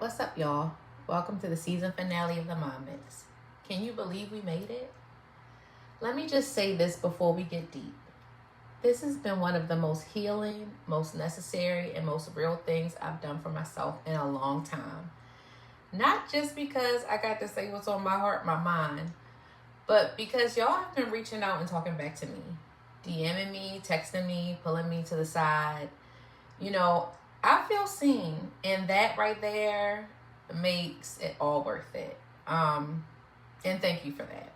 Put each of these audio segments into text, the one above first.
What's up, y'all? Welcome to the season finale of the Mom Mix. Can you believe we made it? Let me just say this before we get deep. This has been one of the most healing, most necessary, and most real things I've done for myself in a long time. Not just because I got to say what's on my heart, my mind, but because y'all have been reaching out and talking back to me, DMing me, texting me, pulling me to the side. I feel seen, and that right there makes it all worth it. And thank you for that.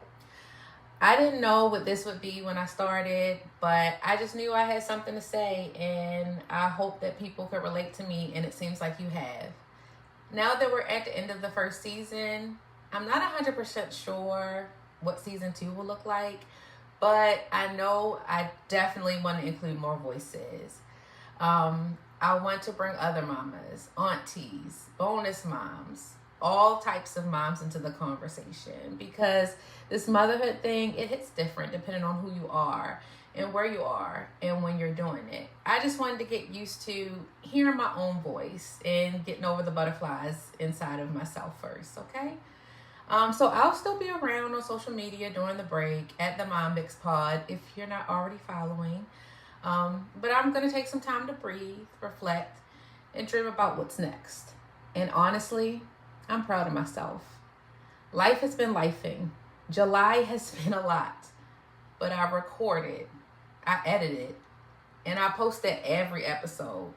I didn't know what this would be when I started, but I just knew I had something to say, and I hope that people could relate to me, and it seems like you have. Now that we're at the end of the first season, I'm not 100% sure what season 2 will look like, but I know I definitely want to include more voices. I want to bring other mamas, aunties, bonus moms, all types of moms into the conversation, because this motherhood thing, it hits different depending on who you are and where you are and when you're doing it. I just wanted to get used to hearing my own voice and getting over the butterflies inside of myself first, okay? So I'll still be around on social media during the break at the Mom Mix Pod if you're not already following. But I'm going to take some time to breathe, reflect, and dream about what's next. And honestly, I'm proud of myself. Life has been lifing. July has been a lot. But I recorded, I edited, and I posted every episode.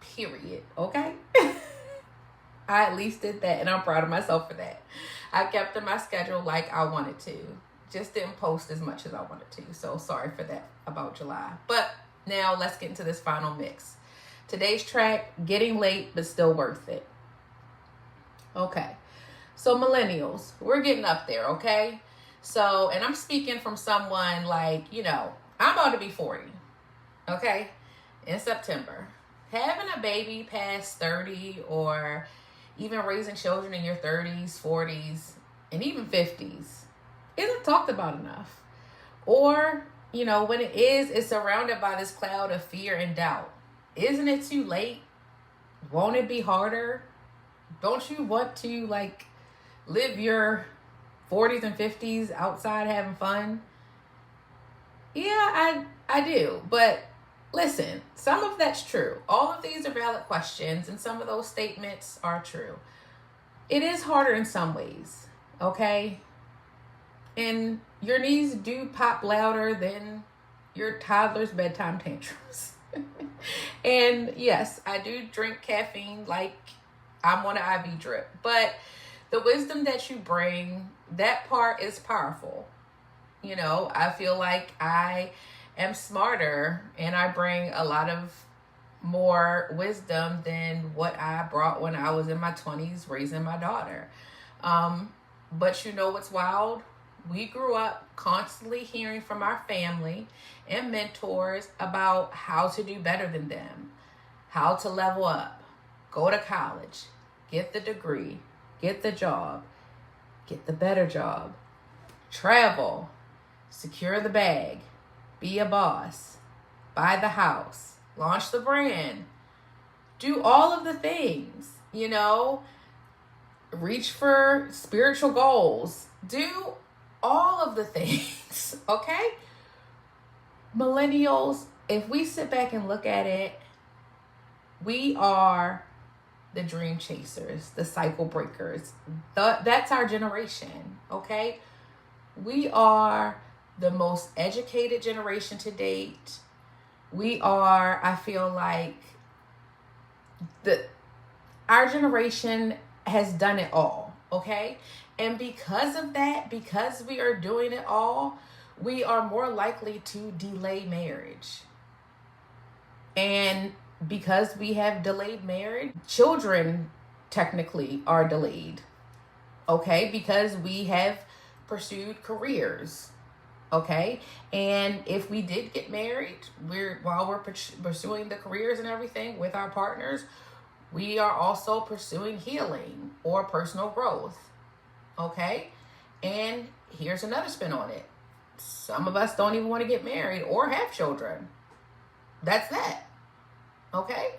Period. Okay? I at least did that, and I'm proud of myself for that. I kept to my schedule like I wanted to. Just didn't post as much as I wanted to. So sorry for that about July. But now let's get into this final mix. Today's track, Getting Late But Still Worth It. Okay. So millennials, we're getting up there, okay? So, and I'm speaking from someone like, I'm about to be 40. Okay? In September. Having a baby past 30 or even raising children in your 30s, 40s, and even 50s isn't talked about enough. Or, when it is, it's surrounded by this cloud of fear and doubt. Isn't it too late? Won't it be harder? Don't you want to, live your 40s and 50s outside having fun? Yeah, I do. But listen, some of that's true. All of these are valid questions, and some of those statements are true. It is harder in some ways, okay? And your knees do pop louder than your toddler's bedtime tantrums. And yes, I do drink caffeine like I'm on an IV drip. But the wisdom that you bring, that part is powerful. I feel like I am smarter and I bring a lot of more wisdom than what I brought when I was in my 20s raising my daughter. But what's wild? We grew up constantly hearing from our family and mentors about how to do better than them, how to level up, go to college, get the degree, get the job, get the better job, travel, secure the bag, be a boss, buy the house, launch the brand, do all of the things, reach for spiritual goals, do all of the things, okay? Millennials, if we sit back and look at it, we are the dream chasers, the cycle breakers. That's our generation, okay? We are the most educated generation to date. We are, I feel like, our generation has done it all, okay? And because of that, because we are doing it all, we are more likely to delay marriage. And because we have delayed marriage, children technically are delayed, okay? Because we have pursued careers, okay? And if we did get married, while we're pursuing the careers and everything with our partners, we are also pursuing healing or personal growth. Okay? And here's another spin on it. Some of us don't even want to get married or have children. That's that. Okay?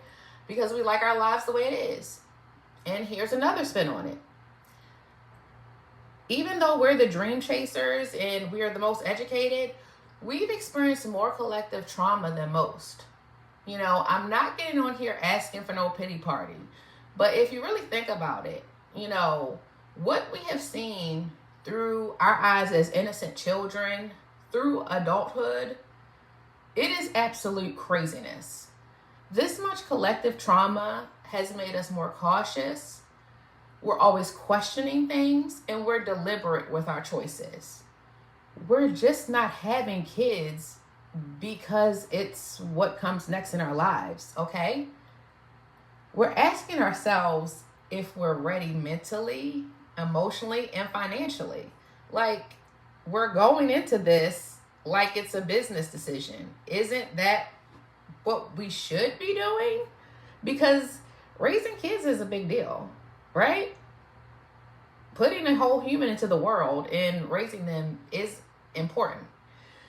Because we like our lives the way it is. And here's another spin on it. Even though we're the dream chasers and we're the most educated, we've experienced more collective trauma than most. I'm not getting on here asking for no pity party. But if you really think about it, what we have seen through our eyes as innocent children, through adulthood, it is absolute craziness. This much collective trauma has made us more cautious. We're always questioning things, and we're deliberate with our choices. We're just not having kids because it's what comes next in our lives, okay? We're asking ourselves if we're ready mentally, emotionally, and financially. Like, we're going into this like it's a business decision. Isn't that what we should be doing? Because raising kids is a big deal, right? Putting a whole human into the world and raising them is important.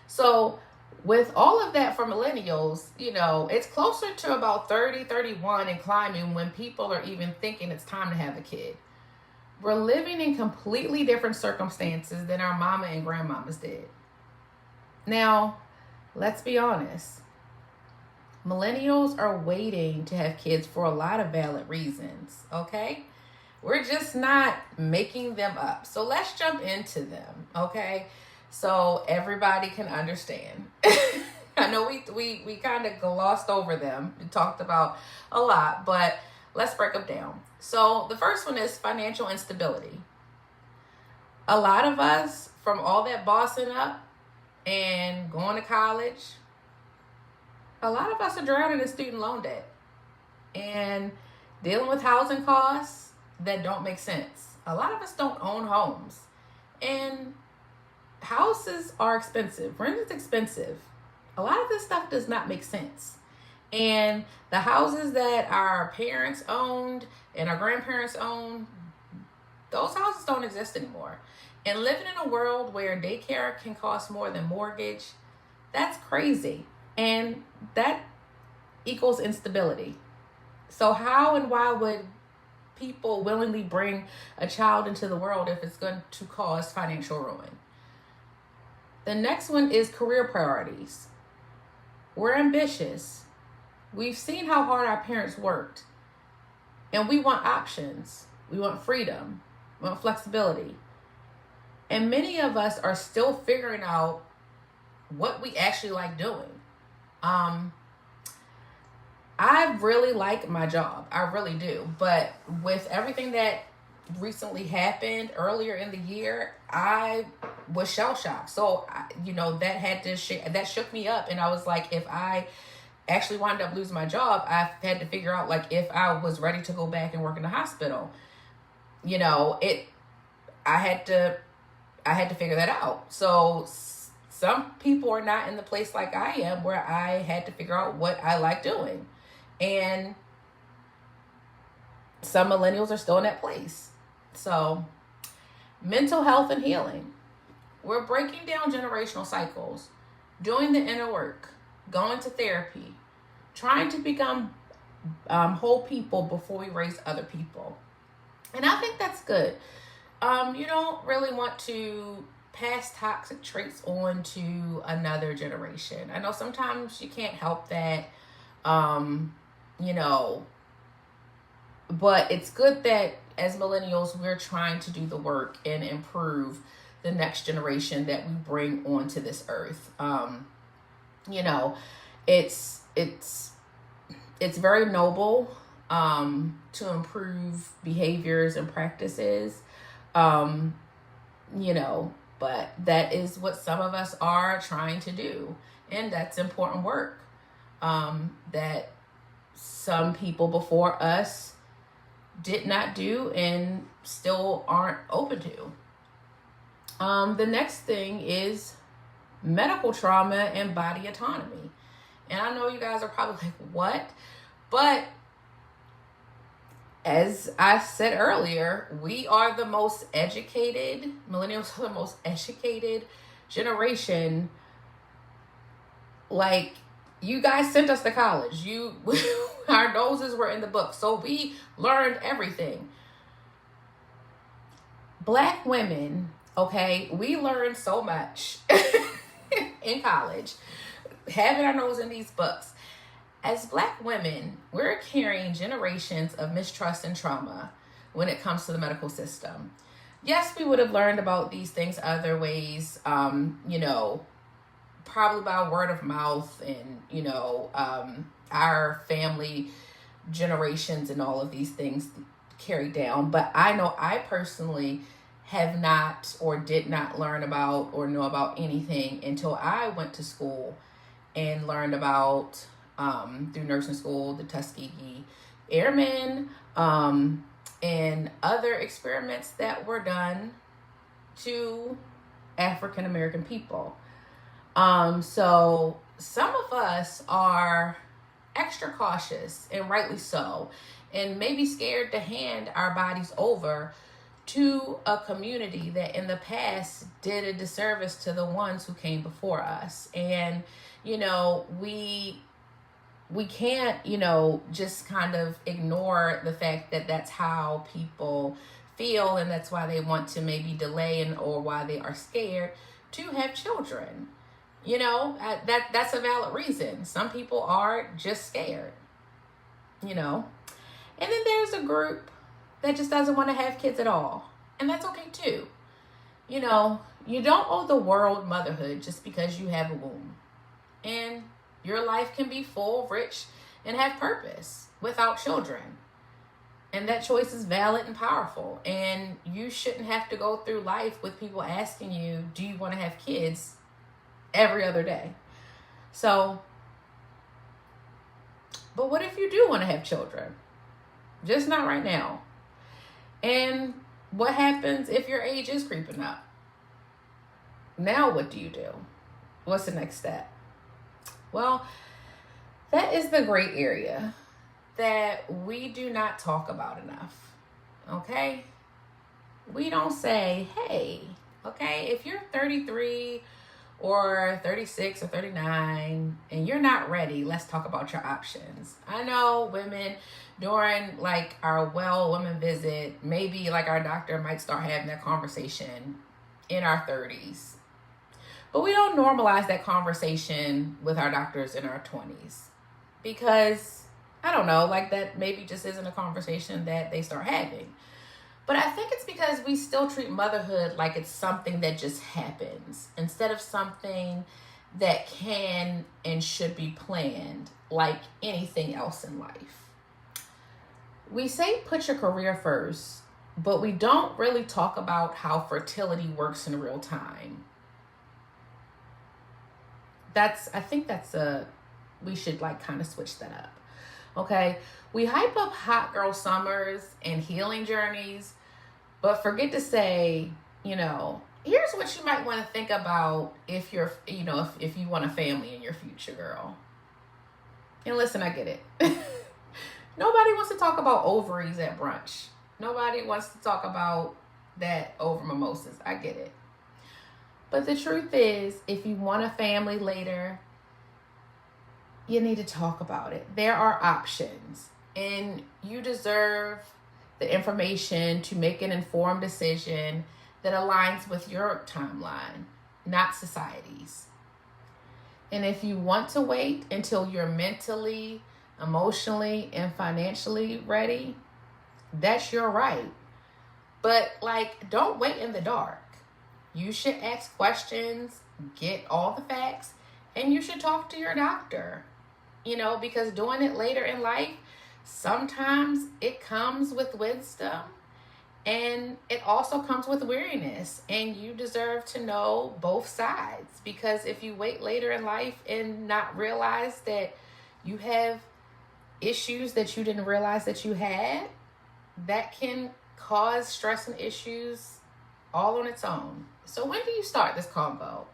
So with all of that for millennials, it's closer to about 30, 31 and climbing when people are even thinking it's time to have a kid. We're living in completely different circumstances than our mama and grandmamas did. Now, let's be honest. Millennials are waiting to have kids for a lot of valid reasons, okay? We're just not making them up. So let's jump into them, okay? So everybody can understand. I know we kind of glossed over them. We talked about a lot, but let's break them down. So the first one is financial instability. A lot of us, from all that bossing up and going to college, a lot of us are drowning in student loan debt and dealing with housing costs that don't make sense. A lot of us don't own homes, and houses are expensive. Rent is expensive. A lot of this stuff does not make sense. And the houses that our parents owned and our grandparents owned, those houses don't exist anymore. And living in a world where daycare can cost more than mortgage, that's crazy. And that equals instability. So how and why would people willingly bring a child into the world if it's going to cause financial ruin? The next one is career priorities. We're ambitious. We've seen how hard our parents worked. And we want options. We want freedom. We want flexibility. And many of us are still figuring out what we actually like doing. I really like my job. I really do. But with everything that recently happened earlier in the year, I was shell shocked. So, that shook me up. And I was like, if I actually wound up losing my job, I had to figure out like if I was ready to go back and work in the hospital. I had to figure that out. So some people are not in the place like I am where I had to figure out what I like doing. And some millennials are still in that place. So mental health and healing. We're breaking down generational cycles, doing the inner work, going to therapy, trying to become whole people before we raise other people. And I think that's good. You don't really want to pass toxic traits on to another generation. I know sometimes you can't help that, but it's good that as millennials, we're trying to do the work and improve the next generation that we bring onto this earth. It's very noble to improve behaviors and practices, but that is what some of us are trying to do. And that's important work that some people before us did not do and still aren't open to. The next thing is medical trauma and body autonomy. And I know you guys are probably like, what? But as I said earlier, we are the most educated, millennials are the most educated generation. Like, you guys sent us to college. Our noses were in the book. So we learned everything. Black women, okay, we learned so much in college, having our nose in these books. As Black women, we're carrying generations of mistrust and trauma when it comes to the medical system. Yes, we would have learned about these things other ways, probably by word of mouth and, our family generations and all of these things carried down. But I know I personally have not or did not learn about or know about anything until I went to school and learned about, through nursing school, the Tuskegee Airmen, and other experiments that were done to African American people. So some of us are extra cautious, and rightly so, and maybe scared to hand our bodies over to a community that in the past did a disservice to the ones who came before us. And, we can't, just kind of ignore the fact that that's how people feel, and that's why they want to maybe delay or why they are scared to have children. That's a valid reason. Some people are just scared, And then there's a group that just doesn't want to have kids at all. And that's okay too. You don't owe the world motherhood just because you have a womb. And your life can be full, rich, and have purpose without children. And that choice is valid and powerful. And you shouldn't have to go through life with people asking you, do you want to have kids every other day? So, but what if you do want to have children? Just not right now. And what happens if your age is creeping up? Now what do you do? What's the next step? Well, that is the gray area that we do not talk about enough, okay? We don't say, hey, okay, if you're 33 or 36 or 39 and you're not ready, let's talk about your options. I know women during like our well women visit, maybe like our doctor might start having that conversation in our 30s. But we don't normalize that conversation with our doctors in our 20s because, I don't know, like that maybe just isn't a conversation that they start having. But I think it's because we still treat motherhood like it's something that just happens instead of something that can and should be planned like anything else in life. We say put your career first, but we don't really talk about how fertility works in real time. We should like kind of switch that up. Okay. We hype up hot girl summers and healing journeys, but forget to say, here's what you might want to think about if you're, if you want a family in your future, girl. And listen, I get it. Nobody wants to talk about ovaries at brunch. Nobody wants to talk about that over mimosas. I get it. But the truth is, if you want a family later, you need to talk about it. There are options, and you deserve the information to make an informed decision that aligns with your timeline, not society's. And if you want to wait until you're mentally, emotionally, and financially ready, that's your right. But don't wait in the dark. You should ask questions, get all the facts, and you should talk to your doctor, because doing it later in life, sometimes it comes with wisdom and it also comes with weariness, and you deserve to know both sides, because if you wait later in life and not realize that you have issues that you didn't realize that you had, that can cause stress and issues all on its own. So when do you start this convo?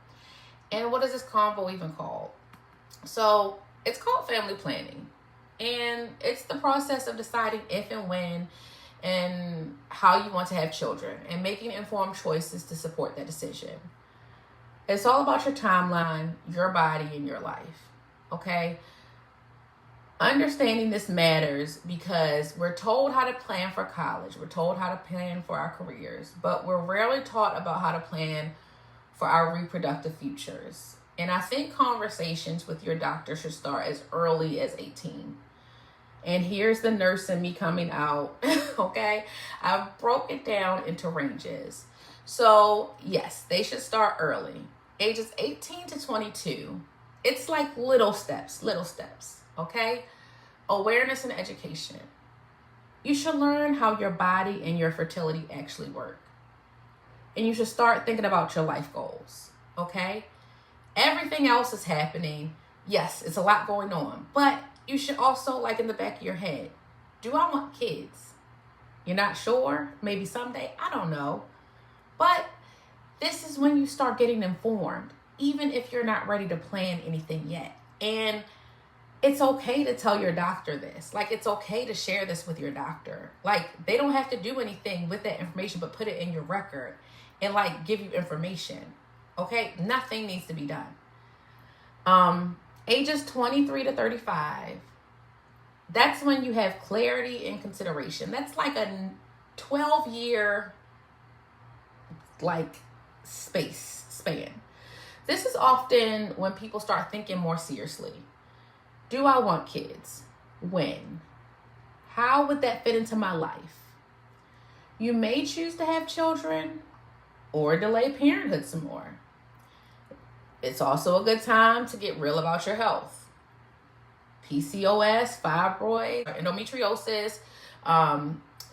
And what is this convo even called? So it's called family planning. And it's the process of deciding if and when and how you want to have children and making informed choices to support that decision. It's all about your timeline, your body, and your life. Okay? Understanding this matters because we're told how to plan for college, we're told how to plan for our careers, but we're rarely taught about how to plan for our reproductive futures. And I think conversations with your doctor should start as early as 18. And here's the nurse in me coming out, okay? I've broke it down into ranges. So, yes, they should start early. Ages 18 to 22. It's like little steps, okay? Awareness and education. You should learn how your body and your fertility actually work. And you should start thinking about your life goals, okay? Everything else is happening. Yes, it's a lot going on, but you should also, like in the back of your head, do I want kids? You're not sure? Maybe someday? I don't know. But this is when you start getting informed, even if you're not ready to plan anything yet. And it's okay to tell your doctor this. Like, it's okay to share this with your doctor. Like, they don't have to do anything with that information, but put it in your record and like give you information. Okay? Nothing needs to be done. Ages 23 to 35. That's when you have clarity and consideration. That's like a 12-year like span. This is often when people start thinking more seriously. Do I want kids? When? How would that fit into my life? You may choose to have children or delay parenthood some more. It's also a good time to get real about your health. PCOS, fibroids, endometriosis,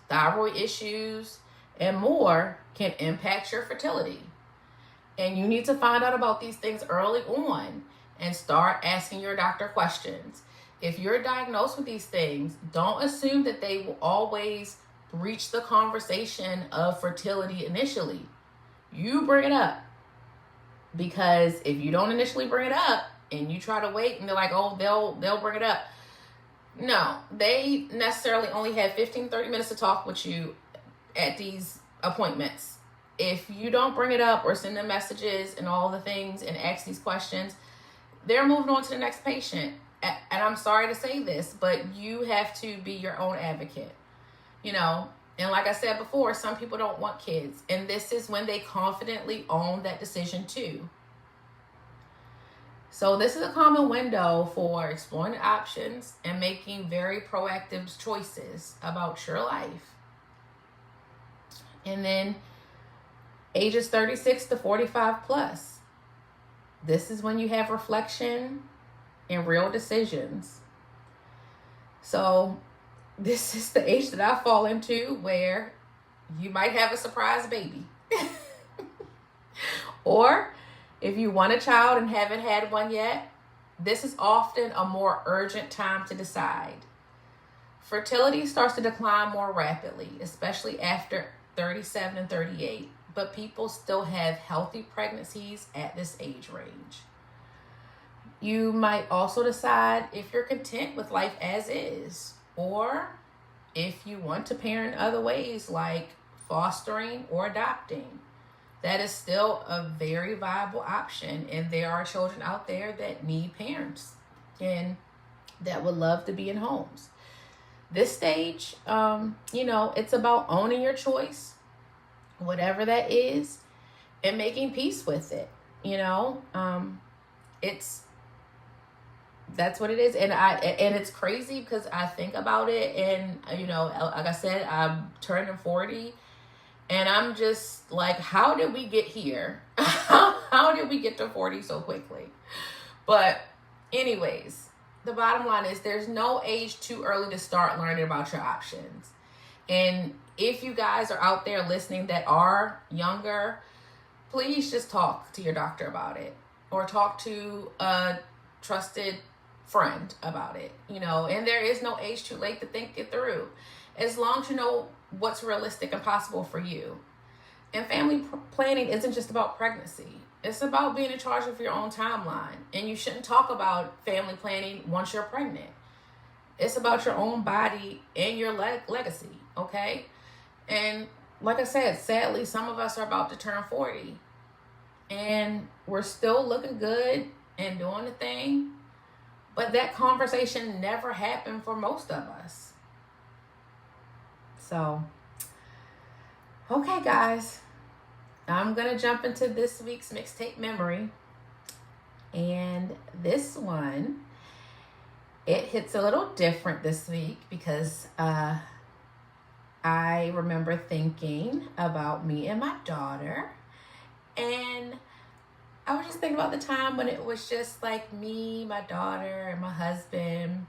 thyroid issues, and more can impact your fertility. And you need to find out about these things early on and start asking your doctor questions. If you're diagnosed with these things, don't assume that they will always breach the conversation of fertility initially. You bring it up. Because if you don't initially bring it up and you try to wait and they're like, oh, they'll bring it up. No, they necessarily only have 15, 30 minutes to talk with you at these appointments. If you don't bring it up or send them messages and all the things and ask these questions, they're moving on to the next patient. And I'm sorry to say this, but you have to be your own advocate, you know. And like I said before, some people don't want kids. And this is when they confidently own that decision too. So this is a common window for exploring options and making very proactive choices about your life. And then ages 36 to 45 plus. This is when you have reflection and real decisions. So this is the age that I fall into where you might have a surprise baby. Or if you want a child and haven't had one yet, this is often a more urgent time to decide. Fertility starts to decline more rapidly, especially after 37 and 38, but people still have healthy pregnancies at this age range. You might also decide if you're content with life as is, or if you want to parent other ways like fostering or adopting. That is still a very viable option, and there are children out there that need parents and that would love to be in homes. This stage, it's about owning your choice, whatever that is, and making peace with it. That's what it is. And it's crazy because I think about it, and like I said, I'm turning 40, and I'm just like, how did we get here? How did we get to 40 so quickly? But anyways, the bottom line is there's no age too early to start learning about your options. And if you guys are out there listening that are younger, please just talk to your doctor about it, or talk to a trusted friend about it, and there is no age too late to think it through, as long as you know what's realistic and possible for you. And family planning isn't just about pregnancy. It's about being in charge of your own timeline. And you shouldn't talk about family planning once you're pregnant. It's about your own body and your legacy, okay? And like I said, sadly, some of us are about to turn 40. And we're still looking good and doing the thing. But that conversation never happened for most of us. So, okay, guys. I'm going to jump into this week's mixtape memory. And this one, it hits a little different this week because I remember thinking about me and my daughter. And I was just thinking about the time when it was just like me, my daughter, and my husband.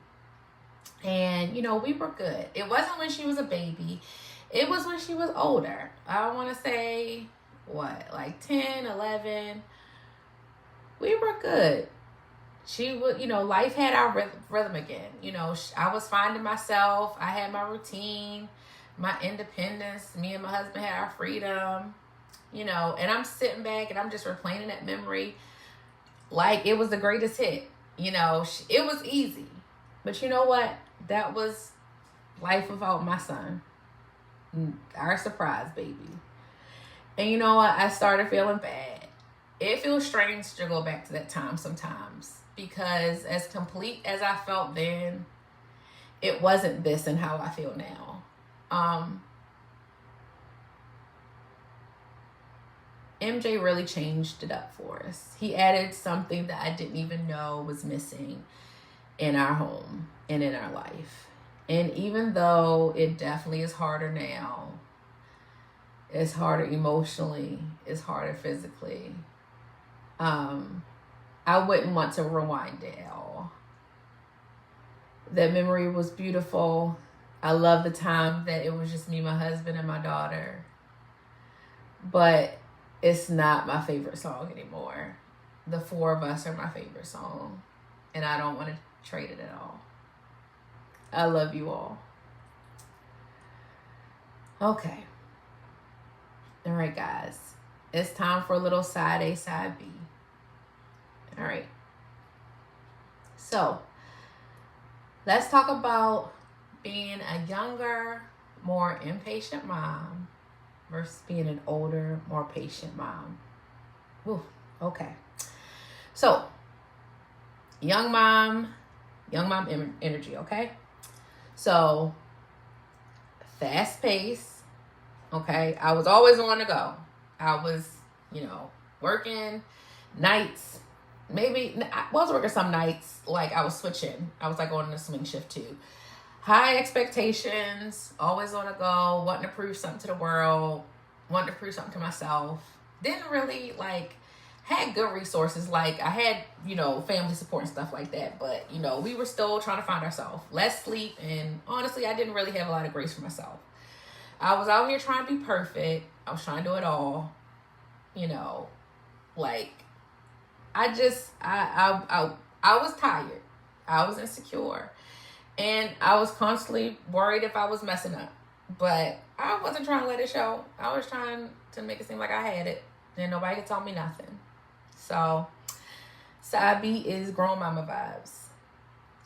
And, you know, we were good. It wasn't when she was a baby. It was when she was older. I want to say, like 10, 11. We were good. She would, you know, life had our rhythm again. You know, I was finding myself. I had my routine, my independence. Me and my husband had our freedom, you know, and I'm sitting back and I'm just replaying that memory like it was the greatest hit. You know, it was easy. But you know what? That was life without my son. Our surprise baby. And you know what? I started feeling bad. It feels strange to go back to that time sometimes. Because as complete as I felt then, it wasn't this and how I feel now. MJ really changed it up for us. He added something that I didn't even know was missing in our home and in our life. And even though it definitely is harder now, it's harder emotionally, it's harder physically, I wouldn't want to rewind it at all. That memory was beautiful. I love the time that it was just me, my husband, and my daughter. But it's not my favorite song anymore. The four of us are my favorite song. And I don't want to trade it at all. I love you all. Okay. All right, guys. It's time for a little side A, side B. All right. So, let's talk about being a younger, more impatient mom versus being an older, more patient mom. Ooh, okay. So, young mom energy, okay? So, fast pace, okay? I was always on the go. I was, you know, working nights. Maybe, I was working some nights, like I was switching. I was like on the swing shift too. High expectations, always on the go, wanting to prove something to the world, wanting to prove something to myself. Didn't really, like, had good resources. Like, I had, you know, family support and stuff like that. But, you know, we were still trying to find ourselves. Less sleep. And honestly, I didn't really have a lot of grace for myself. I was out here trying to be perfect. I was trying to do it all. You know, like, I was tired. I was insecure. And I was constantly worried if I was messing up. But I wasn't trying to let it show. I was trying to make it seem like I had it. And nobody could tell me nothing. So, side B is grown mama vibes.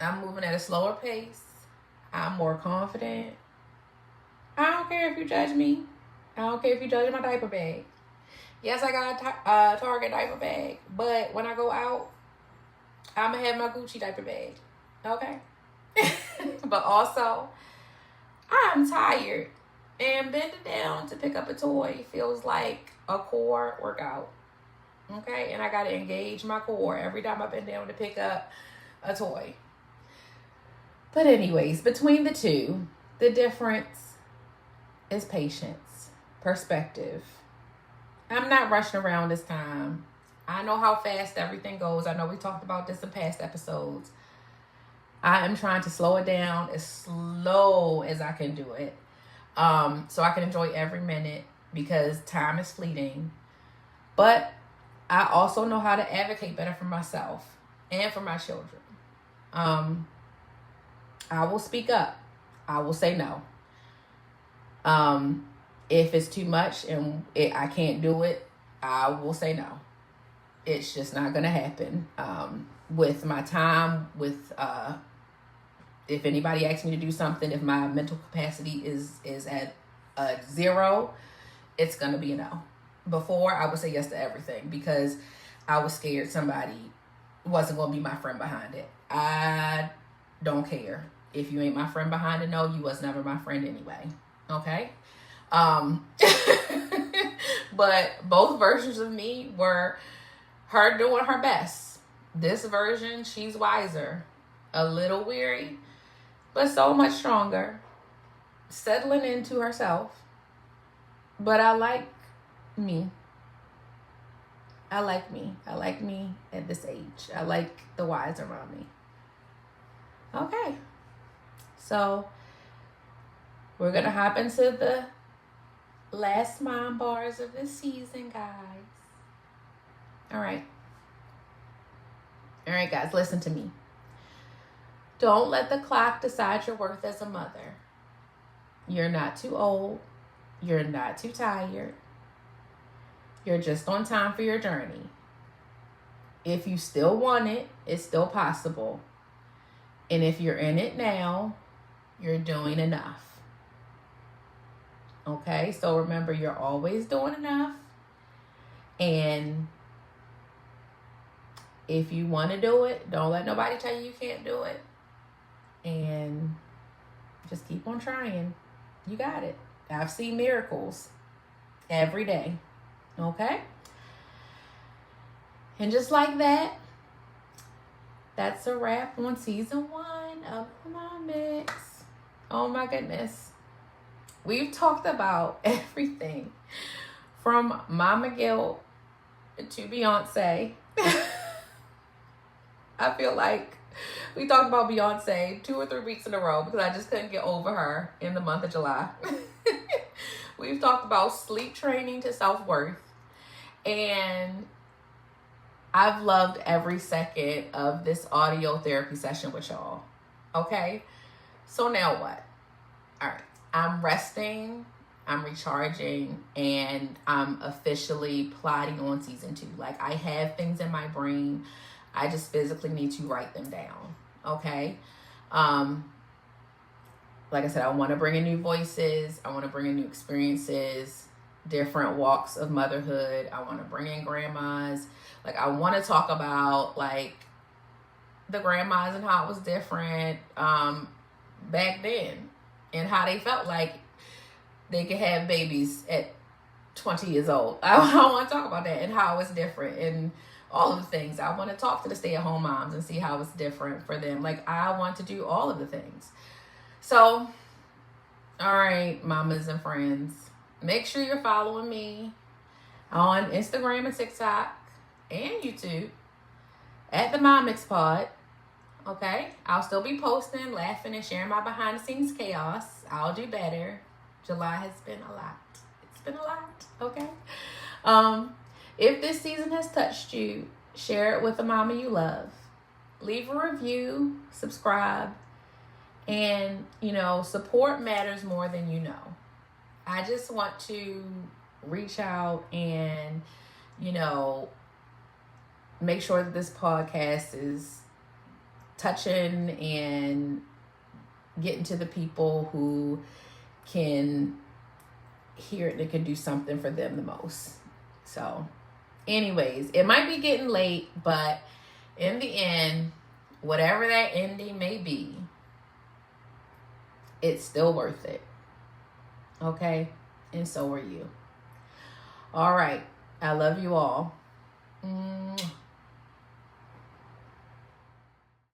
I'm moving at a slower pace. I'm more confident. I don't care if you judge me. I don't care if you judge my diaper bag. Yes, I got a Target diaper bag. But when I go out, I'm going to have my Gucci diaper bag. Okay? But also, I'm tired. And bending down to pick up a toy feels like a core workout. Okay? And I got to engage my core every time I bend down to pick up a toy. But anyways, between the two, the difference is patience, perspective. I'm not rushing around this time. I know how fast everything goes. I know we talked about this in past episodes. I am trying to slow it down as slow as I can do it. So I can enjoy every minute because time is fleeting. But I also know how to advocate better for myself and for my children. I will speak up. I will say no. If it's too much and I can't do it, I will say no. It's just not going to happen. With my time, with if anybody asks me to do something, if my mental capacity is at 0, it's going to be a no. Before, I would say yes to everything because I was scared somebody wasn't going to be my friend behind it. I don't care. If you ain't my friend behind the no, you was never my friend anyway. Okay? But both versions of me were her doing her best. This version, she's wiser, a little weary, but so much stronger, settling into herself. But I like me. I like me. I like me at this age. I like the wiser mommy. Okay. So we're going to hop into the last mom bars of the season, guys. All right, guys, listen to me. Don't let the clock decide your worth as a mother. You're not too old. You're not too tired. You're just on time for your journey. If you still want it, it's still possible. And if you're in it now, you're doing enough. Okay, so remember, you're always doing enough. And if you want to do it, don't let nobody tell you you can't do it. And just keep on trying. You got it. I've seen miracles every day. Okay? And just like that, that's a wrap on season 1 of the Mom Mix. Oh my goodness. We've talked about everything from Mama Guilt to Beyonce. I feel like we talked about Beyonce 2 or 3 weeks in a row because I just couldn't get over her in the month of July. We've talked about sleep training to self-worth. And I've loved every second of this audio therapy session with y'all. Okay? So now what? All right. I'm resting, I'm recharging, and I'm officially plotting on season 2. Like, I have things in my brain. I just physically need to write them down. Okay? Like I said, I want to bring in new voices. I want to bring in new experiences, different walks of motherhood. I want to bring in grandmas. Like, I want to talk about, like, the grandmas and how it was different back then and how they felt like they could have babies at 20 years old. I want to talk about that and how it's different and all of the things. I want to talk to the stay-at-home moms and see how it's different for them. Like, I want to do all of the things. So, all right, mamas and friends, make sure you're following me on Instagram and TikTok and YouTube at the Mom Mix Pod. Okay, I'll still be posting, laughing, and sharing my behind-the-scenes chaos. I'll do better. July has been a lot. It's been a lot. Okay. If this season has touched you, share it with the mama you love. Leave a review, subscribe, and, support matters more than you know. I just want to reach out and, make sure that this podcast is touching and getting to the people who can hear it and can do something for them the most. So, anyways, it might be getting late, but in the end, whatever that ending may be, it's still worth it. Okay? And so are you. All right. I love you all.